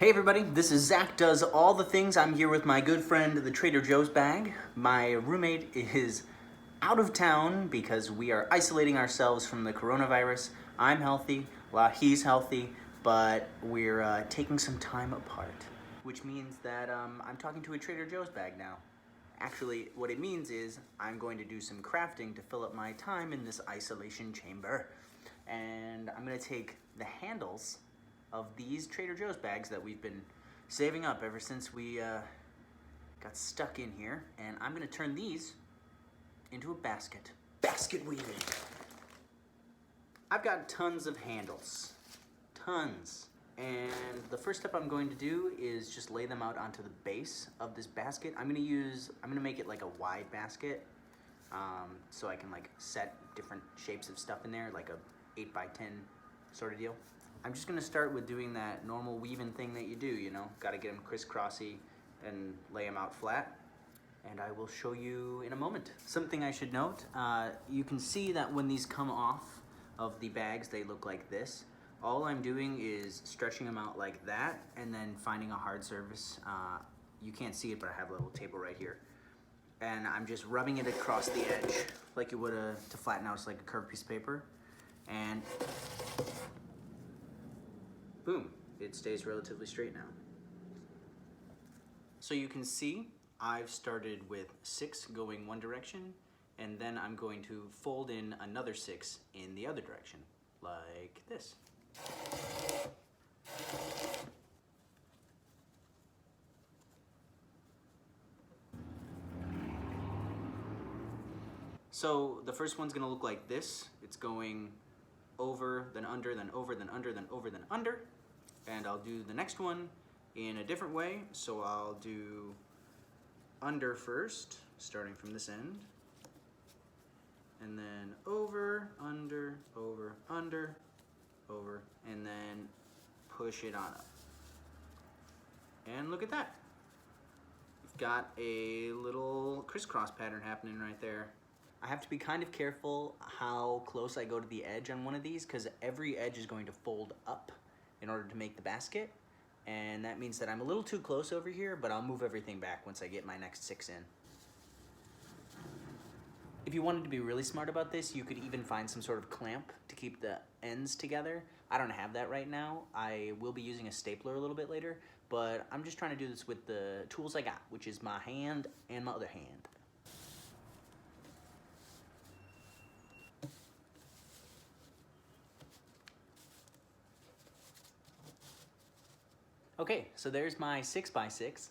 Hey everybody, this is Zach Does All the Things. I'm here with my good friend, the Trader Joe's Bag. My roommate is out of town because we are isolating ourselves from the coronavirus. I'm healthy, he's healthy, but we're taking some time apart, which means that I'm talking to a Trader Joe's Bag now. Actually, what it means is I'm going to do some crafting to fill up my time in this isolation chamber. And I'm gonna take the handles of these Trader Joe's bags that we've been saving up ever since we got stuck in here, and I'm gonna turn these into a basket. Basket weaving. I've got tons of handles, tons. And the first step I'm going to do is just lay them out onto the base of this basket. I'm gonna make it like a wide basket, so I can like set different shapes of stuff in there, like a 8x10 sort of deal. I'm just gonna start with doing that normal weaving thing that you do, you know? Gotta get them crisscrossy and lay them out flat. And I will show you in a moment. Something I should note, you can see that when these come off of the bags, they look like this. All I'm doing is stretching them out like that and then finding a hard surface. You can't see it, but I have a little table right here. And I'm just rubbing it across the edge like you would to flatten out like a curved piece of paper. And boom, it stays relatively straight now. So you can see I've started with 6 going one direction, and then I'm going to fold in another 6 in the other direction, like this. So the first one's gonna look like this. It's going over, then under, then over, then under, then over, then under. And I'll do the next one in a different way. So I'll do under first, starting from this end. And then over, under, over, under, over, and then push it on up. And look at that. We've got a little crisscross pattern happening right there. I have to be kind of careful how close I go to the edge on one of these, because every edge is going to fold up in order to make the basket. And that means that I'm a little too close over here, but I'll move everything back once I get my next 6 in. If you wanted to be really smart about this, you could even find some sort of clamp to keep the ends together. I don't have that right now. I will be using a stapler a little bit later, but I'm just trying to do this with the tools I got, which is my hand and my other hand. Okay, so there's my 6x6.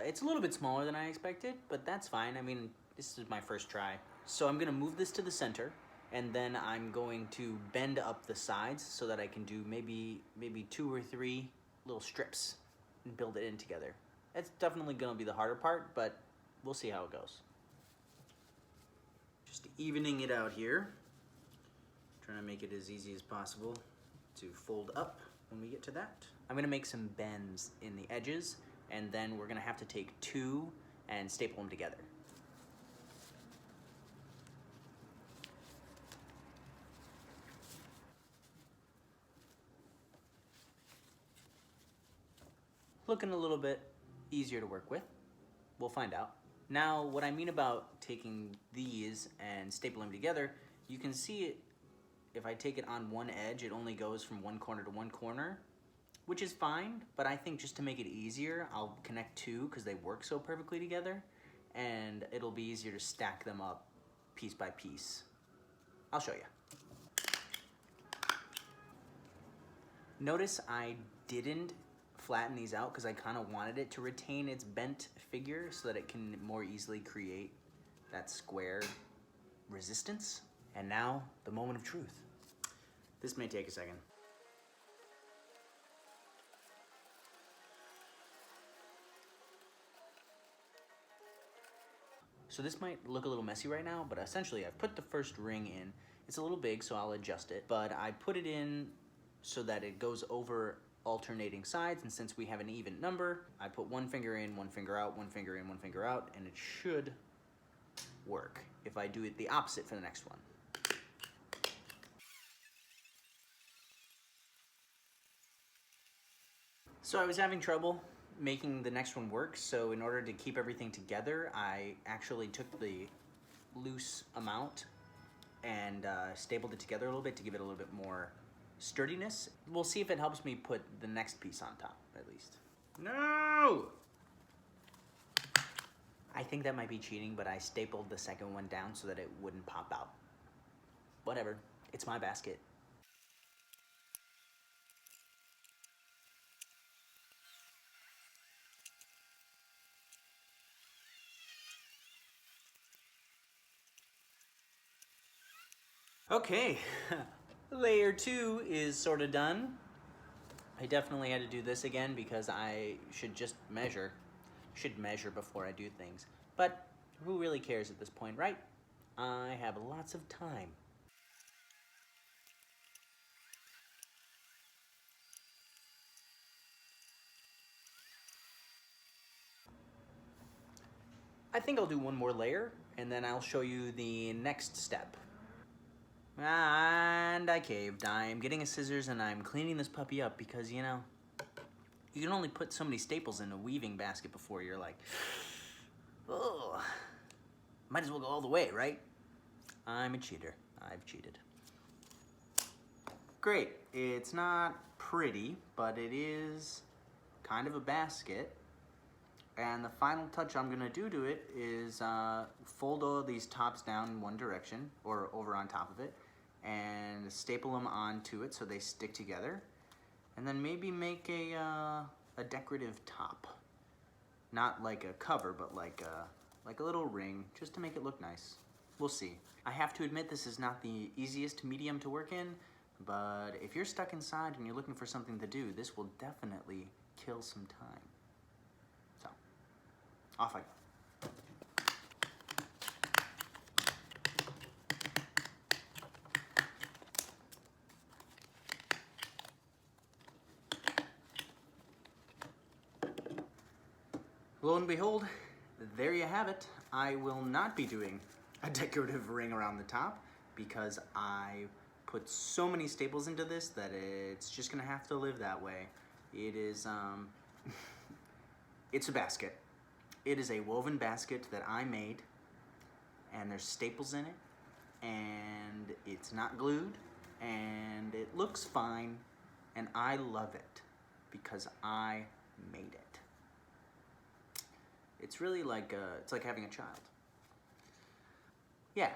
It's a little bit smaller than I expected, but that's fine. I mean, this is my first try. So I'm gonna move this to the center, and then I'm going to bend up the sides so that I can do maybe 2 or 3 little strips and build it in together. That's definitely gonna be the harder part, but we'll see how it goes. Just evening it out here. Trying to make it as easy as possible to fold up when we get to that. I'm gonna make some bends in the edges, and then we're gonna have to take 2 and staple them together. Looking a little bit easier to work with. We'll find out. Now, what I mean about taking these and stapling them together, you can see it, if I take it on one edge, it only goes from one corner to one corner, which is fine, but I think just to make it easier, I'll connect 2 because they work so perfectly together, and it'll be easier to stack them up piece by piece. I'll show you. Notice I didn't flatten these out because I kind of wanted it to retain its bent figure so that it can more easily create that square resistance. And now, the moment of truth. This may take a second. So this might look a little messy right now, but essentially I've put the first ring in. It's a little big, so I'll adjust it, but I put it in so that it goes over alternating sides, and since we have an even number, I put one finger in, one finger out, one finger in, one finger out, and it should work if I do it the opposite for the next one. So I was having trouble making the next one work, so in order to keep everything together, I actually took the loose amount and stapled it together a little bit to give it a little bit more sturdiness. We'll see if it helps me put the next piece on top, at least. No! I think that might be cheating, but I stapled the second one down so that it wouldn't pop out. Whatever, it's my basket. Okay, layer 2 is sort of done. I definitely had to do this again because I should just measure. Should measure before I do things. But who really cares at this point, right? I have lots of time. I think I'll do one more layer and then I'll show you the next step. And I caved. I'm getting a scissors and I'm cleaning this puppy up because, you know, you can only put so many staples in a weaving basket before you're like, oh, might as well go all the way, right? I'm a cheater. I've cheated. Great. It's not pretty, but it is kind of a basket. And the final touch I'm gonna do to it is fold all these tops down in one direction, or over on top of it, and staple them onto it so they stick together. And then maybe make a decorative top. Not like a cover, but like a little ring, just to make it look nice. We'll see. I have to admit this is not the easiest medium to work in, but if you're stuck inside and you're looking for something to do, this will definitely kill some time. So, off I go. Lo and behold, there you have it. I will not be doing a decorative ring around the top because I put so many staples into this that it's just gonna have to live that way. It is, it's a basket. It is a woven basket that I made, and there's staples in it, and it's not glued, and it looks fine, and I love it because I made it. It's really like, it's like having a child. Yeah,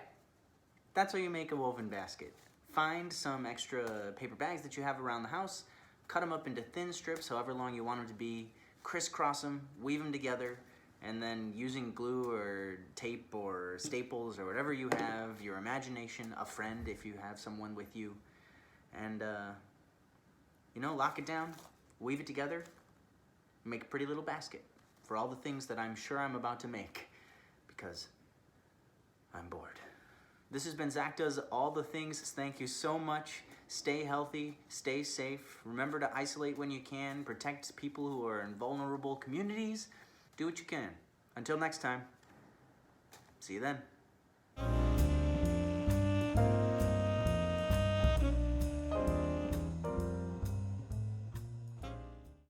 that's how you make a woven basket. Find some extra paper bags that you have around the house, cut them up into thin strips, however long you want them to be, crisscross them, weave them together, and then using glue or tape or staples or whatever you have, your imagination, a friend if you have someone with you, and you know, lock it down, weave it together, make a pretty little basket for all the things that I'm sure I'm about to make because I'm bored. This has been Zach Does All the Things. Thank you so much. Stay healthy, stay safe. Remember to isolate when you can. Protect people who are in vulnerable communities. Do what you can. Until next time, see you then.